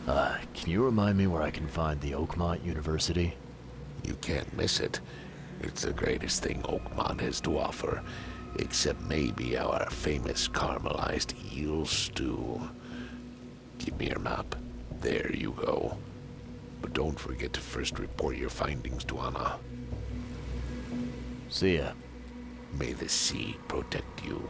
Can you remind me where I can find the Oakmont University? You can't miss it. It's the greatest thing Oakmont has to offer, except maybe our famous caramelized eel stew. Give me your map. There you go. But don't forget to first report your findings to Anna. See ya. May the sea protect you.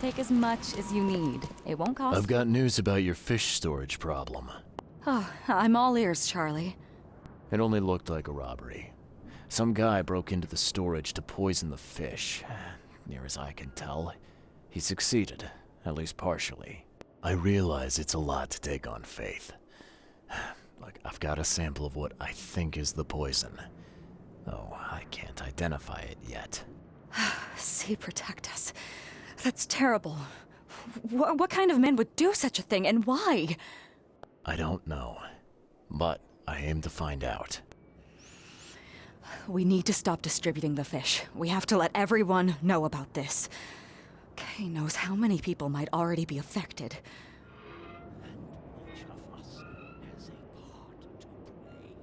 Take as much as you need. It won't cost. I've got news about your fish storage problem. Oh, I'm all ears, Charlie. It only looked like a robbery. Some guy broke into the storage to poison the fish. near as I can tell. He succeeded, at least partially. I realize it's a lot to take on faith. Look, I've got a sample of what I think is the poison. Though I can't identify it yet. See, protect us. That's terrible. What kind of man would do such a thing, and why? I don't know, but I aim to find out. We need to stop distributing the fish. We have to let everyone know about this. Kay knows how many people might already be affected. And each of us has a part to play.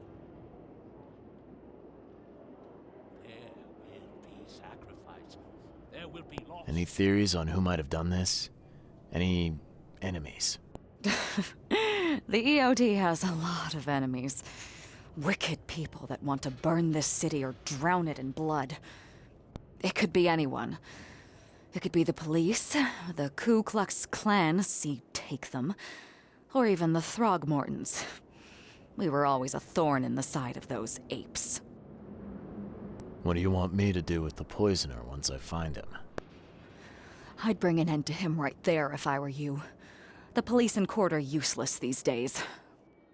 There will be sacrifice. There will be loss. Any theories on who might have done this? Any enemies? The EOD has a lot of enemies. Wicked people that want to burn this city or drown it in blood. It could be anyone. It could be the police, the Ku Klux Klan, see, take them, or even the Throgmortons. We were always a thorn in the side of those apes. What do you want me to do with the poisoner once I find him? I'd bring an end to him right there if I were you. The police and court are useless these days.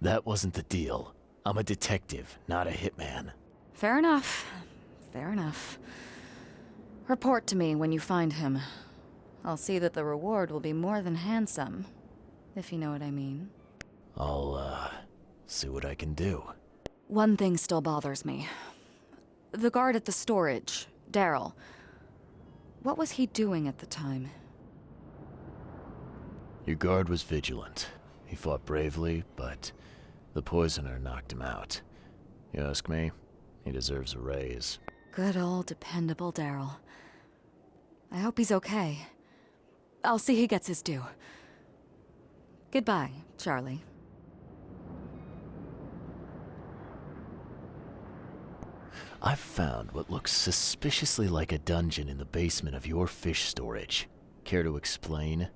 That wasn't the deal. I'm a detective, not a hitman. Fair enough. Fair enough. Report to me when you find him. I'll see that the reward will be more than handsome, if you know what I mean. I'll, see what I can do. One thing still bothers me. The guard at the storage, Daryl. What was he doing at the time? Your guard was vigilant. He fought bravely, but the poisoner knocked him out. You ask me, he deserves a raise. Good old dependable Daryl. I hope he's okay. I'll see he gets his due. Goodbye, Charlie. I've found what looks suspiciously like a dungeon in the basement of your fish storage. Care to explain?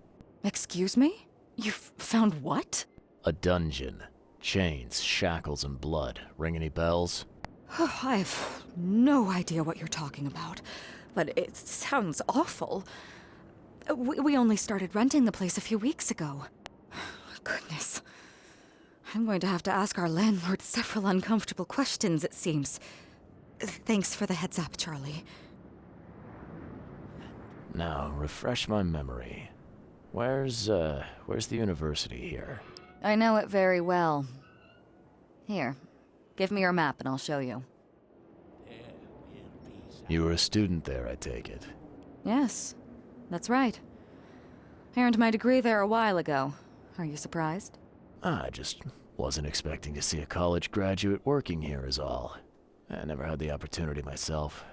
Excuse me? You've found what? A dungeon. Chains, shackles, and blood. Ring any bells? I have no idea what you're talking about, but it sounds awful. We only started renting the place a few weeks ago. Goodness. I'm going to have to ask our landlord several uncomfortable questions, it seems. Thanks for the heads up, Charlie. Now, refresh my memory. Where's the university here? I know it very well. Here, give me your map and I'll show you. You were a student there, I take it. Yes, that's right. I earned my degree there a while ago. Are you surprised? I just wasn't expecting to see a college graduate working here is all. I never had the opportunity myself.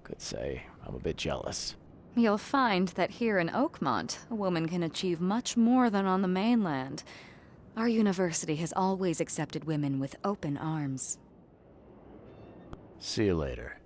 Could say I'm a bit jealous. You'll find that here in Oakmont, a woman can achieve much more than on the mainland. Our university has always accepted women with open arms. See you later.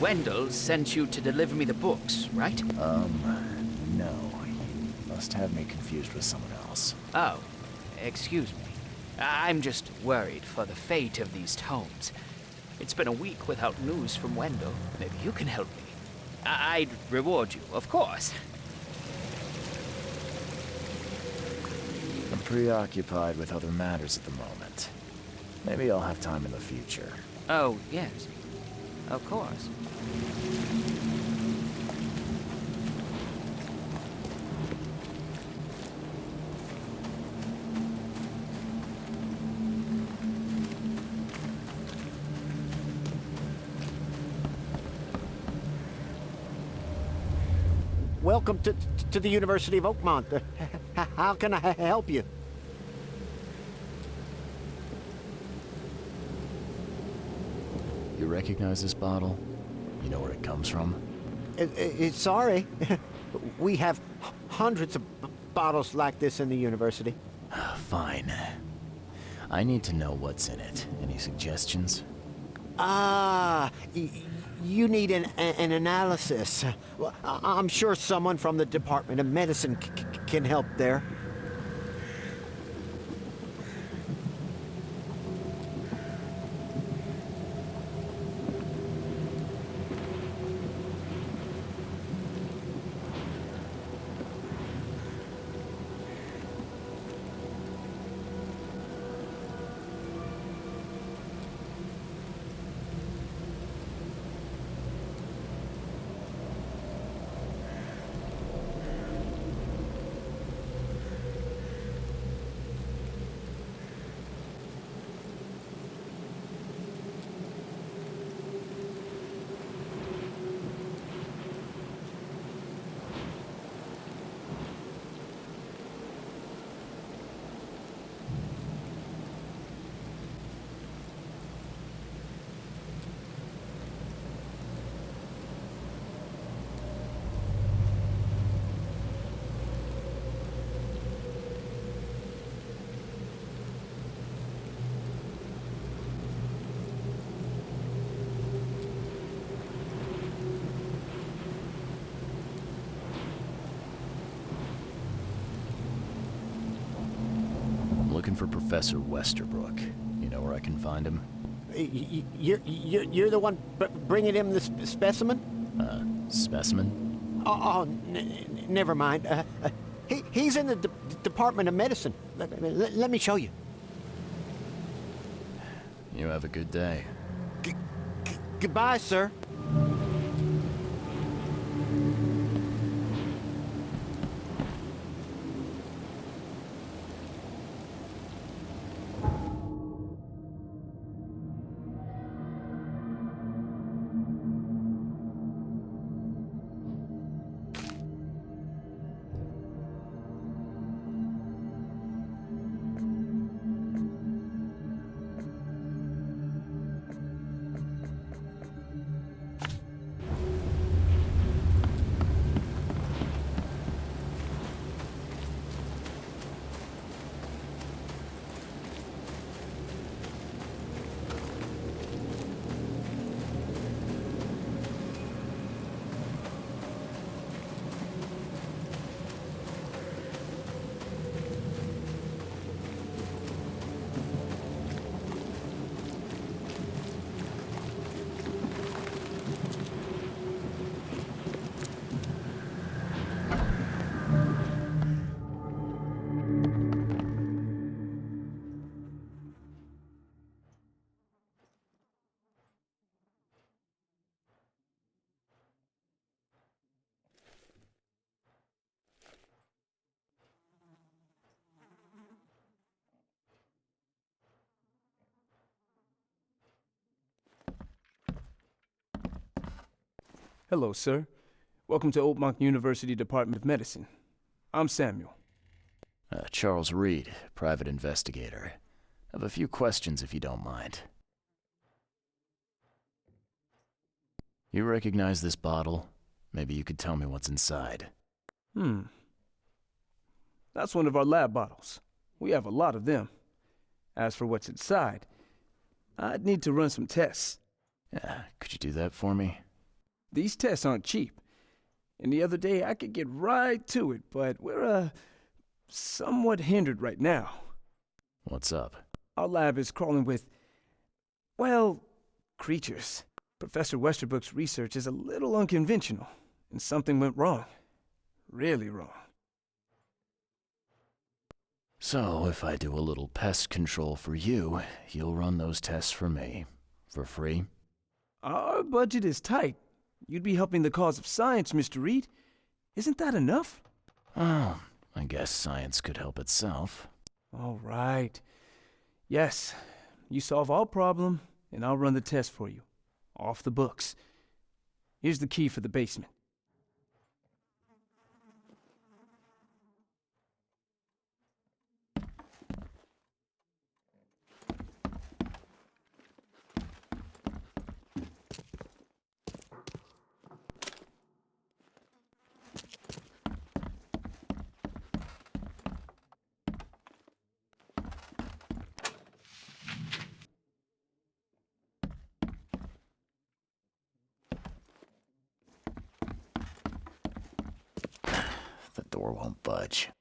Wendell sent you to deliver me the books, right? No. You must have me confused with someone else. Oh, excuse me. I'm just worried for the fate of these tomes. It's been a week without news from Wendell. Maybe you can help me. I'd reward you, of course. I'm preoccupied with other matters at the moment. Maybe I'll have time in the future. Oh, yes. Of course. Welcome to the University of Oakmont. How can I help you? You recognize this bottle? You know where it comes from? Sorry. We have hundreds of bottles like this in the university. Fine. I need to know what's in it. Any suggestions? You need an analysis. Well, I'm sure someone from the Department of Medicine can help there. Looking for Professor Westerbrook. You know where I can find him? You're the one bringing him the specimen? Specimen? Never mind. He's in the Department of Medicine. Let me show you. You have a good day. Goodbye, sir. Hello, sir. Welcome to Oakmont University Department of Medicine. I'm Samuel. Charles Reed, private investigator. I have a few questions if you don't mind. You recognize this bottle? Maybe you could tell me what's inside. That's one of our lab bottles. We have a lot of them. As for what's inside, I'd need to run some tests. Could you do that for me? These tests aren't cheap. And the other day I could get right to it, but we're, somewhat hindered right now. What's up? Our lab is crawling with, well, creatures. Professor Westerbrook's research is a little unconventional, and something went wrong. Really wrong. So, if I do a little pest control for you, you'll run those tests for me. For free? Our budget is tight. You'd be helping the cause of science, Mr. Reed. Isn't that enough? Oh, I guess science could help itself. All right. Yes, you solve our problem, and I'll run the test for you. Off the books. Here's the key for the basement. The door won't budge.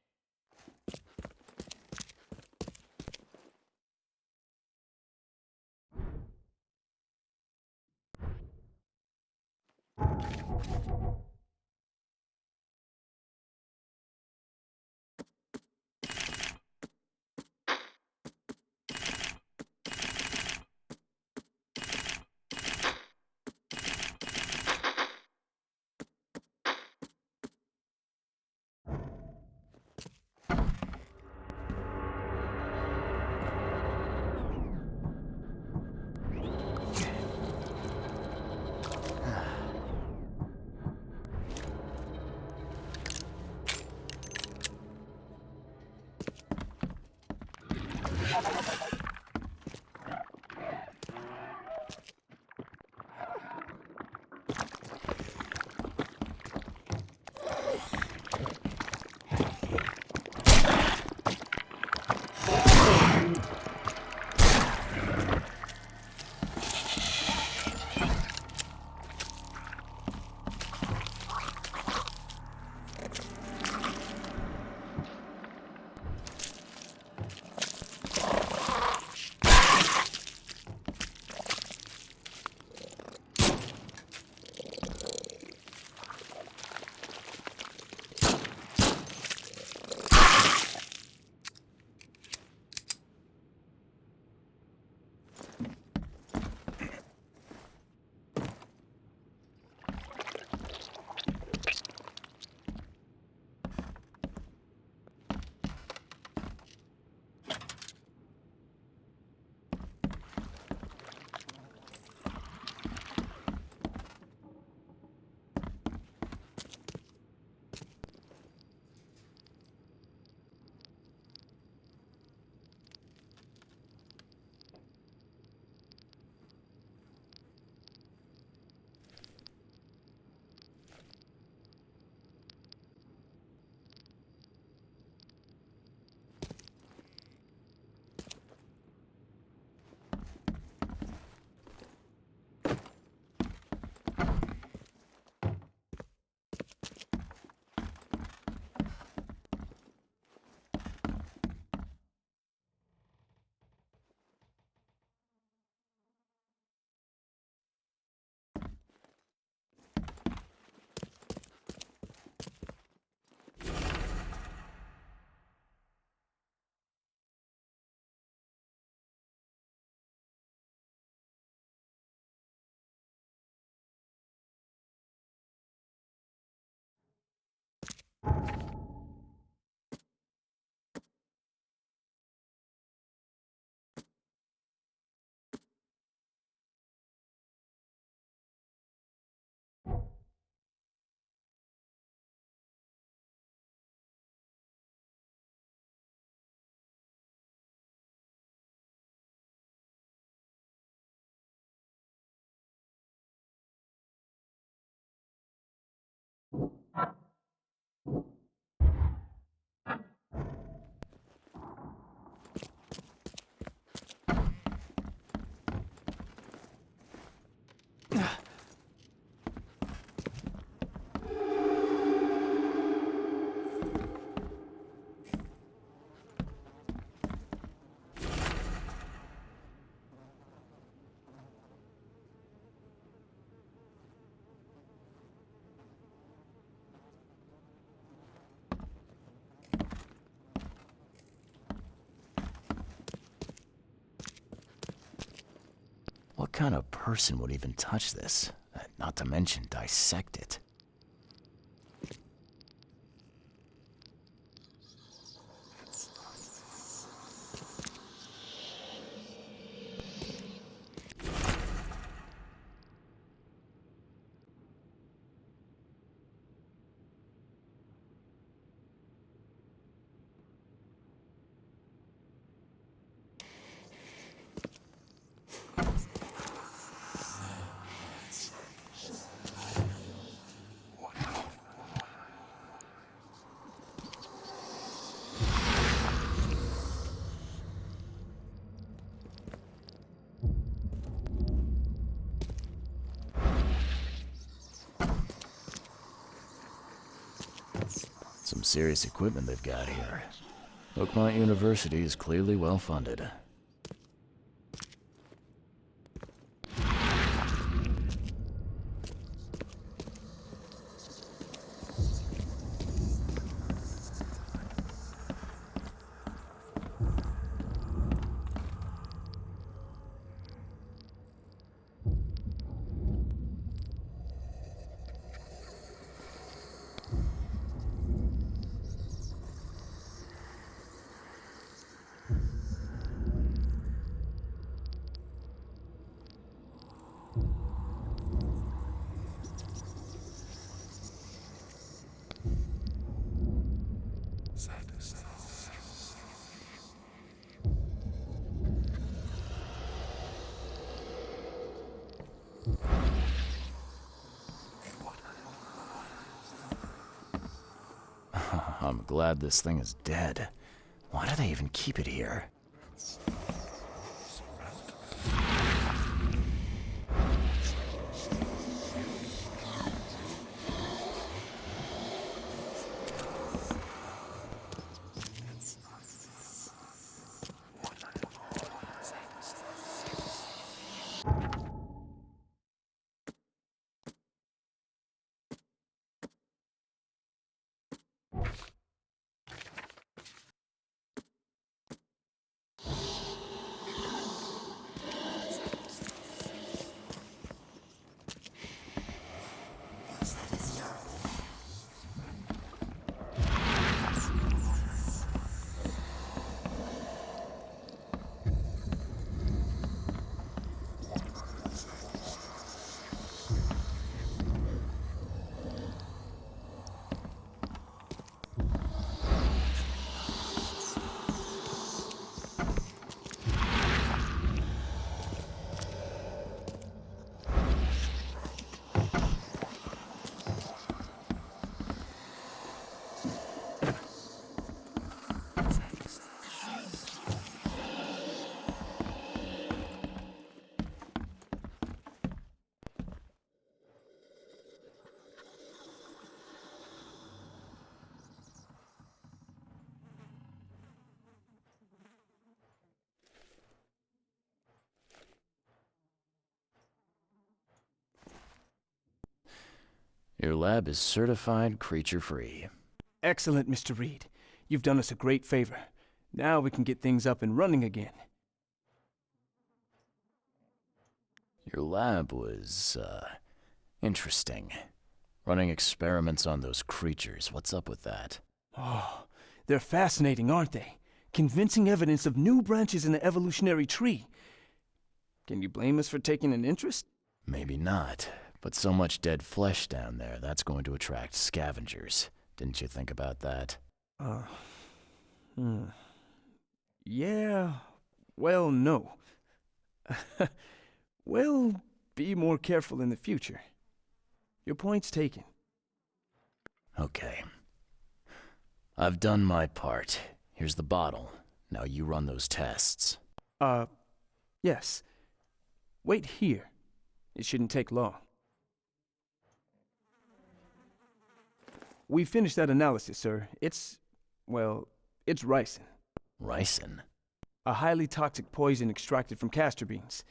kind of person would even touch this? Not to mention dissect it. Some serious equipment they've got here. Oakmont University is clearly well funded. I'm glad this thing is dead. Why do they even keep it here? Your lab is certified creature-free. Excellent, Mr. Reed. You've done us a great favor. Now we can get things up and running again. Your lab was, interesting. Running experiments on those creatures, what's up with that? Oh, they're fascinating, aren't they? Convincing evidence of new branches in the evolutionary tree. Can you blame us for taking an interest? Maybe not, but so much dead flesh down there, that's going to attract scavengers. Didn't you think about that? Yeah, well, no. We'll be more careful in the future. Your point's taken. Okay. I've done my part. Here's the bottle. Now you run those tests. Yes. Wait here. It shouldn't take long. We finished that analysis, sir. It's ricin. Ricin? A highly toxic poison extracted from castor beans.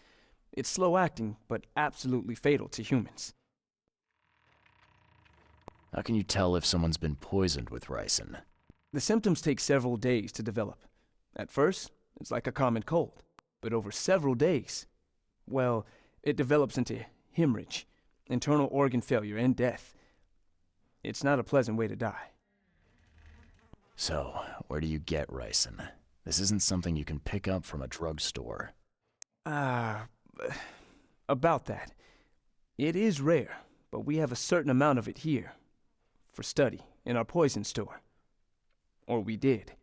It's slow-acting, but absolutely fatal to humans. How can you tell if someone's been poisoned with ricin? The symptoms take several days to develop. At first, it's like a common cold. But over several days, well, It develops into hemorrhage, internal organ failure, and death. It's not a pleasant way to die. So, where do you get ricin? This isn't something you can pick up from a drugstore. About that. It is rare, but we have a certain amount of it here. For study, in our poison store. Or we did.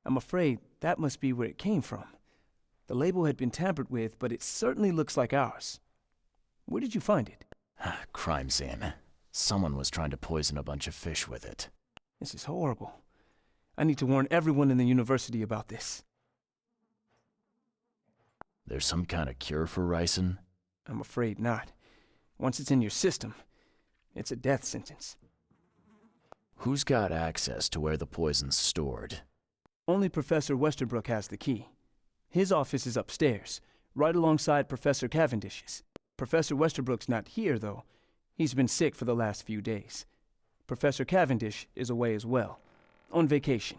I'm afraid that must be where it came from. The label had been tampered with, but it certainly looks like ours. Where did you find it? Crime scene. Someone was trying to poison a bunch of fish with it. This is horrible. I need to warn everyone in the university about this. There's some kind of cure for ricin? I'm afraid not. Once it's in your system, it's a death sentence. Who's got access to where the poison's stored? Only Professor Westerbrook has the key. His office is upstairs, right alongside Professor Cavendish's. Professor Westerbrook's not here, though. He's been sick for the last few days. Professor Cavendish is away as well, on vacation.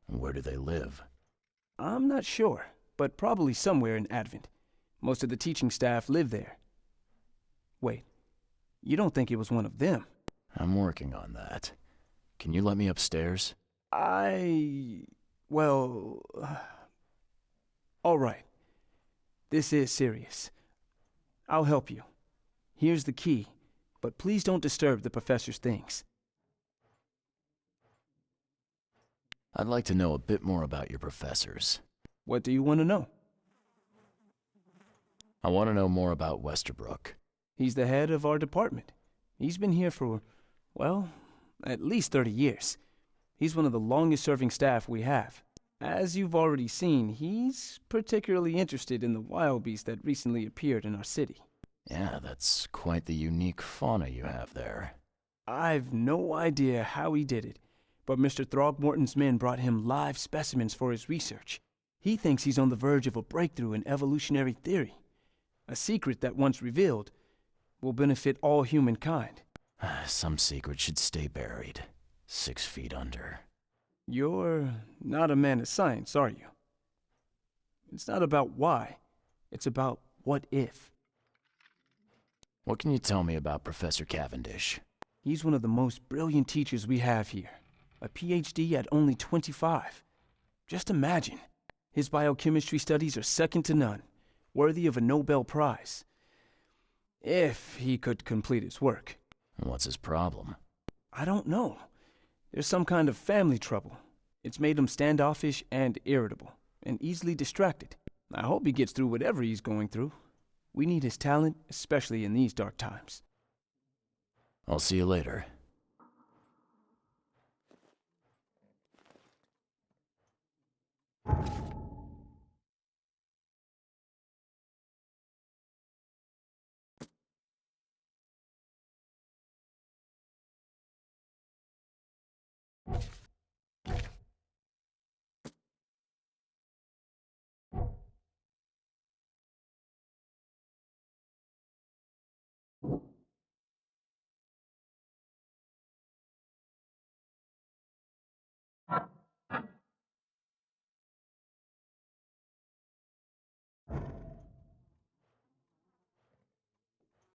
Where do they live? I'm not sure, but probably somewhere in Advent. Most of the teaching staff live there. Wait, you don't think it was one of them? I'm working on that. Can you let me upstairs? Well... all right. This is serious. I'll help you. Here's the key, but please don't disturb the professor's things. I'd like to know a bit more about your professors. What do you want to know? I want to know more about Westerbrook. He's the head of our department. He's been here for, well, at least 30 years. He's one of the longest-serving staff we have. As you've already seen, he's particularly interested in the wild beast that recently appeared in our city. Yeah, that's quite the unique fauna you have there. I've no idea how he did it, but Mr. Throgmorton's men brought him live specimens for his research. He thinks he's on the verge of a breakthrough in evolutionary theory. A secret that, once revealed, will benefit all humankind. Some secret should stay buried, 6 feet under. You're not a man of science, are you? It's not about why. It's about what if. What can you tell me about Professor Cavendish? He's one of the most brilliant teachers we have here. A PhD at only 25. Just imagine. His biochemistry studies are second to none, worthy of a Nobel Prize. If he could complete his work. What's his problem? I don't know. There's some kind of family trouble. It's made him standoffish and irritable, and easily distracted. I hope he gets through whatever he's going through. We need his talent, especially in these dark times. I'll see you later.